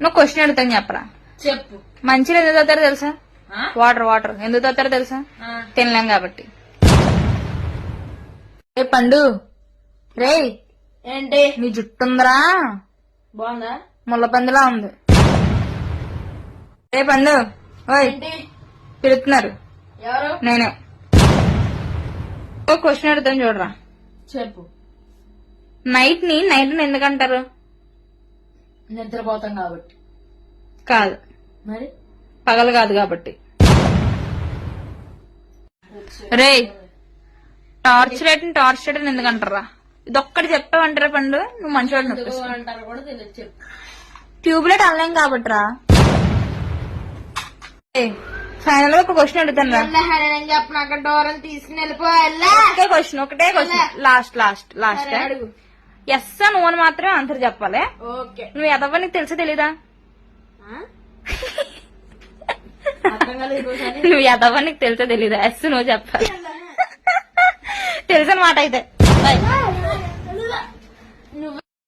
నువ్వు క్వశ్చన్ అడుగుతాను చెప్పరా. చెప్పు. మంచిగా ఎందుకు తాగుతారో తెలుసా? వాటర్ ఎందుకు తాగుతారో తెలుసా? తినలేం కాబట్టి. ఏ పండు రే, ఏంటి నీ జుట్టు ఉందరా, బాగుందా? ముళ్ళపందిలా ఉంది. ఏ పండు, ఓయ్ ఏంటి పిలుస్తున్నారు. ఎవరు? నేనే. ఓ క్వశ్చన్ అడుగుతాను చూడరా. చెప్పు. నైట్ ని ఎందుకంటారు? నిద్రపోతాం కాబట్టి. కాదు, మరి పగలు కాదు కాబట్టి. రే, టార్చ్ లైట్ ఎందుకంటారా? ఇదొక్కటి చెప్పావంటారా పండు, నువ్వు మంచివాడు. అంటారు కూడా తెలియదు. చెప్పు. ట్యూబ్ లైట్ అనలేం కాబట్రా. ఫైనల్ గా ఒక క్వశ్చన్ అడుగుతాను రా. చెప్పు. అక్కడ డోర్ తీసుకుని వెళ్ళిపోయా. ఒకటే క్వశ్చన్ లాస్ట్ అడుగు. ఎస్ నువ్వు అని మాత్రమే ఆన్సర్ చెప్పాలి. ఓకే. నువ్వు ఎదవ్వ నీకు తెలుసా తెలీదా? నువ్వు ఎదవ్వ నీకు తెలుసా తెలీదా? ఎస్ నువ్వు చెప్పాలి. తెలుసనమాట అయితే.